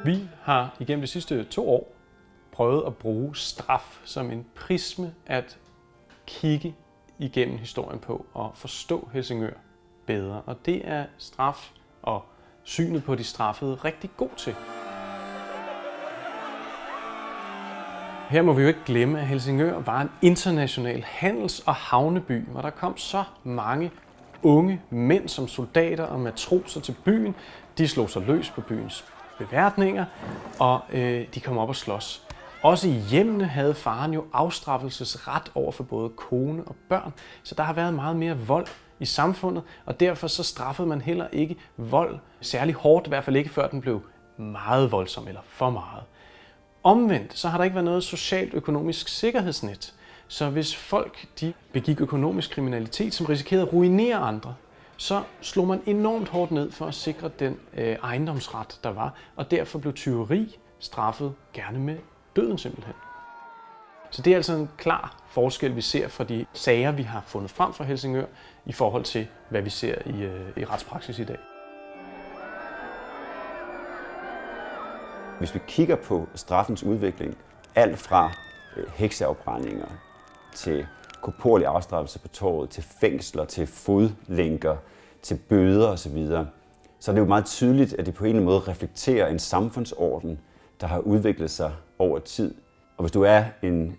Vi har igennem de sidste 2 år prøvet at bruge straf som en prisme at kigge igennem historien på og forstå Helsingør bedre. Og det er straf og synet på de straffede rigtig god til. Her må vi jo ikke glemme, at Helsingør var en international handels- og havneby, hvor der kom så mange unge mænd som soldater og matroser til byen. De slog sig løs på byens beværtninger, og de kom op og slås. Også i hjemmene havde faren jo afstraffelsesret over for både kone og børn, så der har været meget mere vold i samfundet, og derfor så straffede man heller ikke vold særlig hårdt, i hvert fald ikke før den blev meget voldsom eller for meget. Omvendt så har der ikke været noget socialt-økonomisk sikkerhedsnet, så hvis folk de begik økonomisk kriminalitet, som risikerede at ruinere andre, så slog man enormt hårdt ned for at sikre den ejendomsret, der var, og derfor blev tyveri straffet gerne med døden simpelthen. Så det er altså en klar forskel, vi ser fra de sager, vi har fundet frem fra Helsingør, i forhold til, hvad vi ser i retspraksis i dag. Hvis vi kigger på straffens udvikling, alt fra hekseafbrændinger til korporlig afstraffelse på torvet, til fængsler, til fodlænker, til bøder osv., så er det jo meget tydeligt, at det på en eller anden måde reflekterer en samfundsorden, der har udviklet sig over tid. Og hvis du er en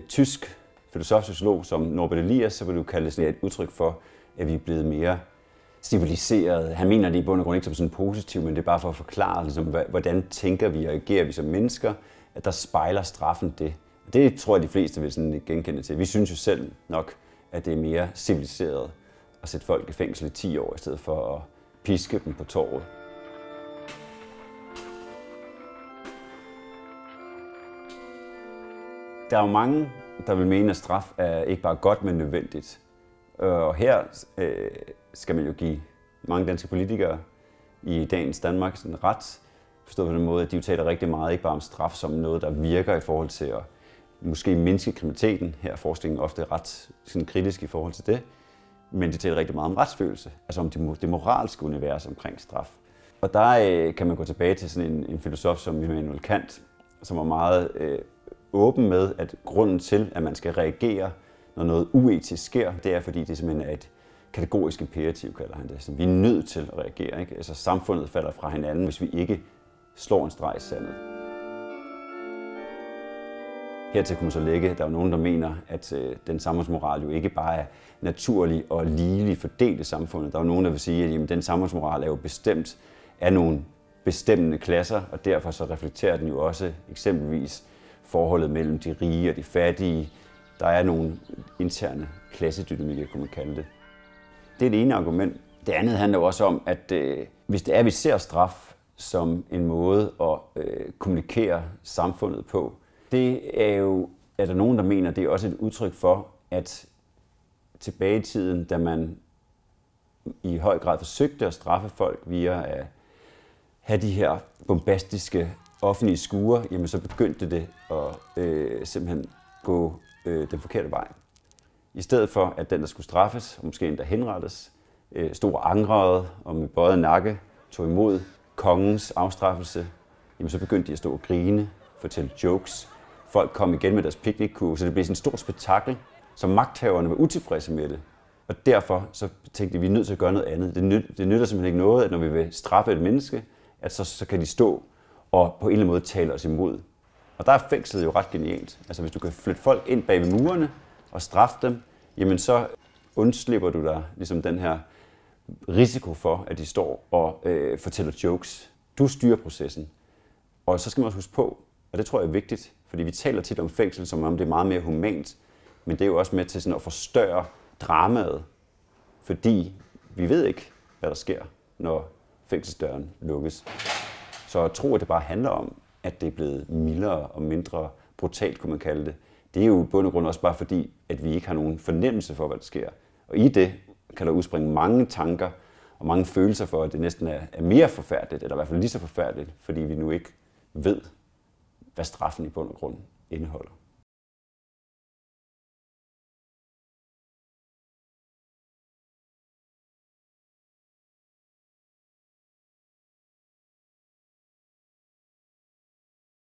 tysk filosof-sociolog som Norbert Elias, så vil du kalde det et udtryk for, at vi er blevet mere civiliseret. Han mener det i bund og grund ikke som sådan positivt, men det er bare for at forklare, ligesom, hvordan tænker vi og agerer vi som mennesker, at der spejler straffen det. Det tror jeg, de fleste vil sådan genkende til. Vi synes jo selv nok, at det er mere civiliseret at sætte folk i fængsel i 10 år, i stedet for at piske dem på torvet. Der er jo mange, der vil mene, at straf er ikke bare godt, men nødvendigt. Og her skal man jo give mange danske politikere i dagens Danmark sådan ret, forstået på den måde, at de jo taler rigtig meget, ikke bare om straf som noget, der virker i forhold til at måske mindske kriminaliteten. Her er forskningen ofte ret sådan kritisk i forhold til det. Men de taler rigtig meget om retsfølelse, altså om det moralske univers omkring straf. Og der kan man gå tilbage til sådan en filosof som Immanuel Kant, som var meget åben med, at grunden til, at man skal reagere, når noget uetisk sker, det er, fordi det simpelthen er et kategorisk imperativ, kalder han det. Så vi er nødt til at reagere, ikke? Altså samfundet falder fra hinanden, hvis vi ikke slår en streg i sandet. Hertil kunne man så lægge, at der er nogen, der mener, at den samfundsmoral jo ikke bare er naturlig og ligelig fordelt i samfundet. Der er nogen, der vil sige, at jamen, den samfundsmoral er jo bestemt af nogle bestemmende klasser, og derfor så reflekterer den jo også eksempelvis forholdet mellem de rige og de fattige. Der er nogle interne klassedynamikker, kunne man kalde det. Det er det ene argument. Det andet handler også om, at hvis det er, at vi ser straf som en måde at kommunikere samfundet på, det er jo, at der er nogen, der mener, det er også et udtryk for, at tilbage i tiden, da man i høj grad forsøgte at straffe folk via at have de her bombastiske offentlige skure, jamen så begyndte det at simpelthen gå den forkerte vej. I stedet for, at den, der skulle straffes, og måske endda henrettes, stod og angrede og med bøjet nakke tog imod kongens afstraffelse, jamen så begyndte de at stå og grine, fortælle jokes. Folk kom igen med deres piknikkurve, så det blev sådan et stort spektakel, så magthaverne var utilfredse med det. Og derfor så tænkte de, at vi er nødt til at gøre noget andet. Det nytter simpelthen ikke noget, at når vi vil straffe et menneske, at så kan de stå og på en eller anden måde tale os imod. Og der er fængslet jo ret genialt. Altså hvis du kan flytte folk ind bag ved murene og straffe dem, jamen så undslipper du dig ligesom den her risiko for, at de står og fortæller jokes. Du styrer processen. Og så skal man også huske på, og det tror jeg er vigtigt, fordi vi taler tit om fængsel, som om det er meget mere humant, men det er jo også med til sådan at forstørre dramaet, fordi vi ved ikke, hvad der sker, når fængselsdøren lukkes. Så at tro, at det bare handler om, at det er blevet mildere og mindre brutalt, kunne man kalde det, det er jo i bund og grund også bare fordi, at vi ikke har nogen fornemmelse for, hvad der sker. Og i det kan der udspringe mange tanker og mange følelser for, at det næsten er mere forfærdeligt, eller i hvert fald lige så forfærdeligt, fordi vi nu ikke ved, hvad straffen i bund og grund indeholder.